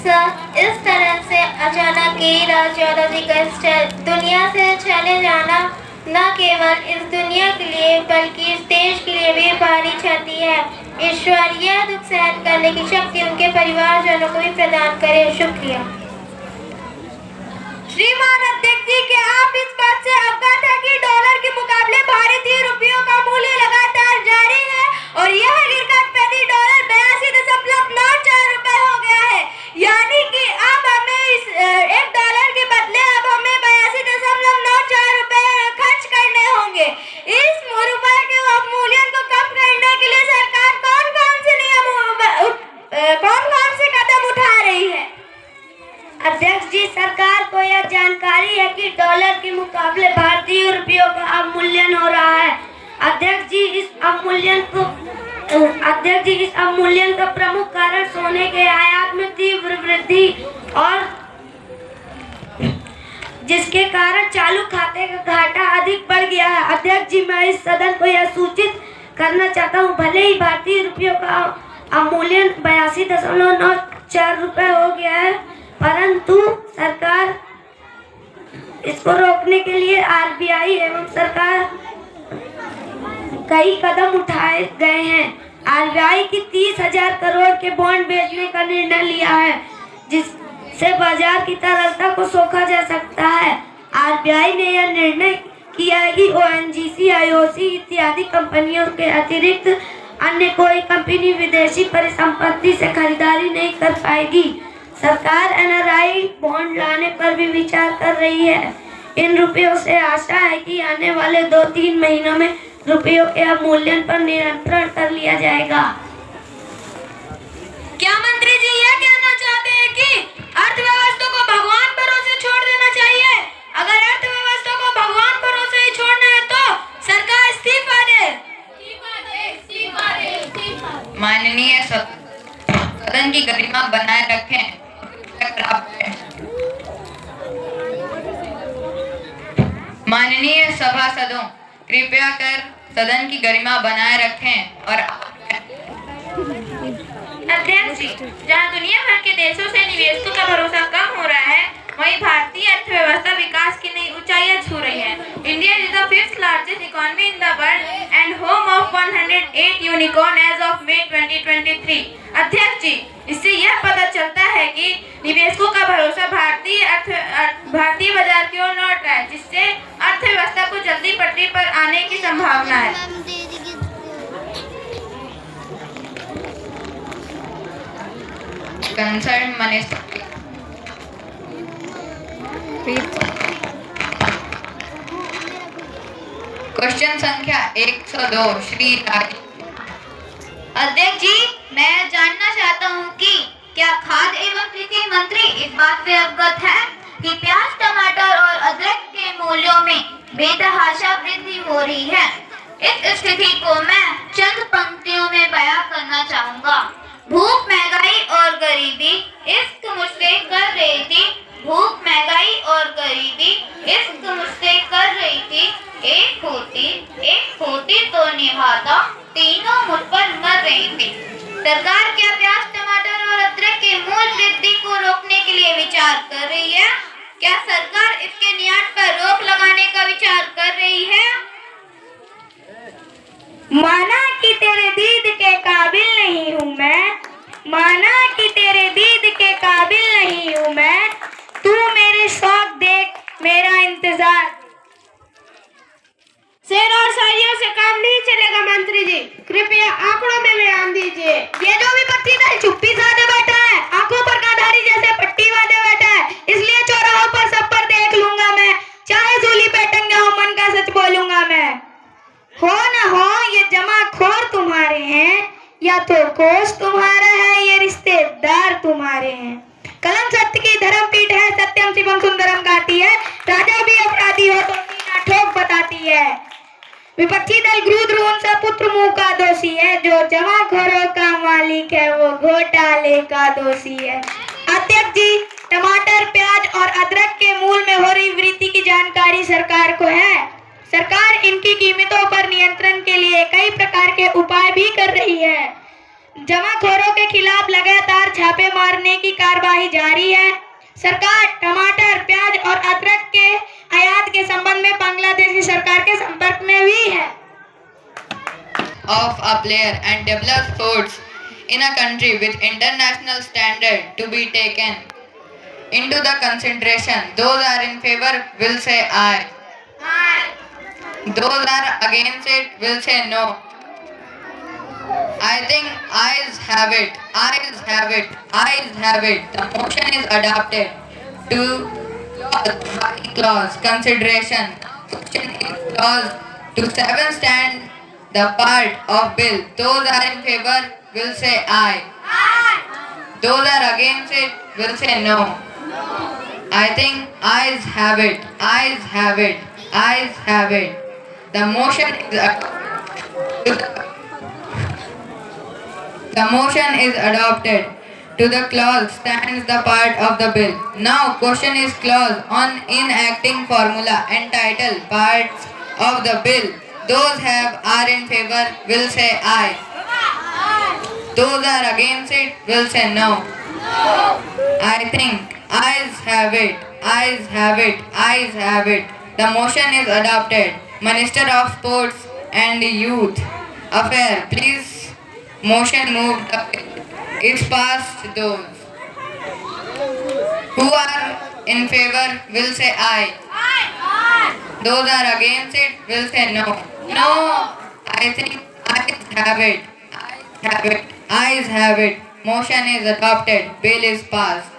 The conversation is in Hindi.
इस तरह से अचानक ही राजनीतिक दुनिया से चले जाना न केवल इस दुनिया के लिए बल्कि इस देश के लिए भी भारी क्षति है। ईश्वर यह दुख सहन करने की शक्ति उनके परिवारजनों को भी प्रदान करे। शुक्रिया। श्रीमान अध्यक्ष जी, क्या आप इस बात से अवगत है कि डॉलर के मुकाबले भारतीय रुपयों का मूल्य लगातार जारी है और यह गिरकर प्रति डॉलर 82.94 रुपए हो गया है। यानी कि अब हमें इस $1 के बदले अब हमें 82.94 रुपए खर्च करने होंगे। इस रुपए के अवमूल्यन को कम करने के लिए सरकार कौन से कदम उठा रही है? अध्यक्ष जी, सरकार को यह जानकारी है कि डॉलर के मुकाबले भारतीय रुपयों का अवमूल्यन हो रहा है। अध्यक्ष जी, इस अवमूल्यन का प्रमुख कारण सोने के आयात में तीव्र वृद्धि और जिसके कारण चालू खाते का घाटा अधिक बढ़ गया है। अध्यक्ष जी, मैं इस सदन को यह सूचित करना चाहता हूँ, भले ही भारतीय रुपयों का अवमूल्यन 82.94 रुपए हो गया है, परंतु सरकार इसको रोकने के लिए आरबीआई एवं सरकार कई कदम उठाए गए हैं। आरबीआई की 30,000 करोड़ के बॉन्ड बेचने का निर्णय लिया है, जिससे बाजार की तरलता को सोखा जा सकता है। आरबीआई ने यह निर्णय किया है कि ओएनजीसी, आईओसी इत्यादि कंपनियों के अतिरिक्त अन्य कोई कंपनी विदेशी परिसंपत्ति से खरीदारी नहीं कर पाएगी। सरकार एनआरआई बॉन्ड लाने पर भी विचार कर रही है। इन रुपयों से आशा है कि आने वाले 2-3 महीनों में रुपयों के अवमूल्यन पर नियंत्रण कर लिया जाएगा। क्या मंत्री जी यह कहना चाहते हैं कि अर्थव्यवस्था को भगवान भरोसे छोड़ देना चाहिए? अगर अर्थव्यवस्था को भगवान भरोसे ही छोड़ना है तो सरकार इस्तीफा दे। माननीय सदन की गरिमा बनाए रखें। माननीय सभासदों, कृपया कर सदन की गरिमा बनाए रखें और अध्यक्ष जी, जहां दुनिया भर के देशों से निवेशकों का भरोसा कम हो रहा है, वहीं भारतीय अर्थव्यवस्था विकास की नई ऊंचाइयां छू रही है। India is the 5th largest economy in the world and home of 108 unicorn as of May 2023। अध्यक्ष जी, इससे यह पता चलता है कि निवेशकों का भरोसा भारतीय बाजार की ओर लौट रहा है, जिससे अर्थव्यवस्था को जल्दी पटरी पर आने की संभावना है। कंसर्न मिनिस्टर क्वेश्चन संख्या 102 श्री राज। अध्यक्ष जी, मैं जानना चाहता हूं कि क्या खाद्य एवं कृषि मंत्री इस बात से अवगत है कि प्याज, टमाटर और अदरक के मूल्यों में बेतहाशा वृद्धि हो रही है। इस स्थिति को मैं चंद पंक्तियों में बयां करना चाहूंगा। भूख, महंगाई और गरीबी इश्क मुझसे कर रही थी। भूख, महंगाई और गरीबी इश्क मुझसे कर रही थी। एक होती तो निभाता, तीनों मुझ पर मर रही थी। सरकार क्या प्याज, टमाटर और अदरक के मूल्य वृद्धि को रोकने के लिए विचार कर रही है? क्या सरकार इसके निर्यात पर रोक लगाने का विचार कर रही है? माना कि तेरे दीद के काबिल नहीं हूँ मैं, माना कि तेरे दीद के काबिल नहीं हूँ मैं, तू मेरे शौक देख मेरा इंतजार। शेर और शायरियों से काम नहीं चलेगा मंत्री जी, कृपया आंकड़ों में बयान दीजिए। ये जो भी पट्टी दल चुप्पी साधे बैठा है, आंखों पर गाधारी जैसे पट्टी बांधे बैठा है, इसलिए चौराहों पर सब पर देख लूंगा मैं, चाहे सूली पे टंगे हो, मन का सच बोलूंगा मैं। हो न हो ये जमाखोर तुम्हारे हैं, या तो कोष तुम्हारा है, ये रिश्तेदार तुम्हारे हैं। कलम सत्य की धर्म पीठ है, सत्यम शिवम सुंदरम गाती है, राजा भी अपराधी हो तो मीना ठोक बताती है। विपक्षी दल क्रूद्र उनसा पुत्र मुंह का दोषी है, जो जमाखोरों का मालिक है वो घोटाले का दोषी है। अध्यक्ष जी, टमाटर, प्याज और अदरक के मूल्य में हो रही वृद्धि की जानकारी सरकार को है। सरकार इनकी कीमतों पर नियंत्रण के लिए कई प्रकार के उपाय भी कर रही है। जमाखोरों के खिलाफ लगातार छापे मारने की कार्रवाई जारी है। सरकार टमाटर, प्याज और अदरक के आयात के संबंध में बांग्लादेश की सरकार के संपर्क में भी है। Of a player and develop sports in a country with international standard to be taken into the consideration. Those are in favor will say aye. Those are against it will say no. I think ayes have it. Ayes have it. Ayes have it. The motion is adopted to by clause consideration. Motion is clause to 7 stand the part of bill. Those are in favor will say aye. Those are against it will say no. I think ayes have it. Ayes have it. Ayes have it. The motion is adopted to the clause stands the part of the bill. Now question is clause on enacting formula entitled parts of the bill. Those are in favor will say aye. Those are against it will say no. I think ayes have it. Ayes have it. Ayes have it. The motion is adopted. Minister of Sports and Youth Affairs, please. Motion moved. It's passed. Those who are in favor will say aye. Those are against it will say no. No. I think ayes have it. Ayes have it. Ayes have it. Motion is adopted. Bill is passed.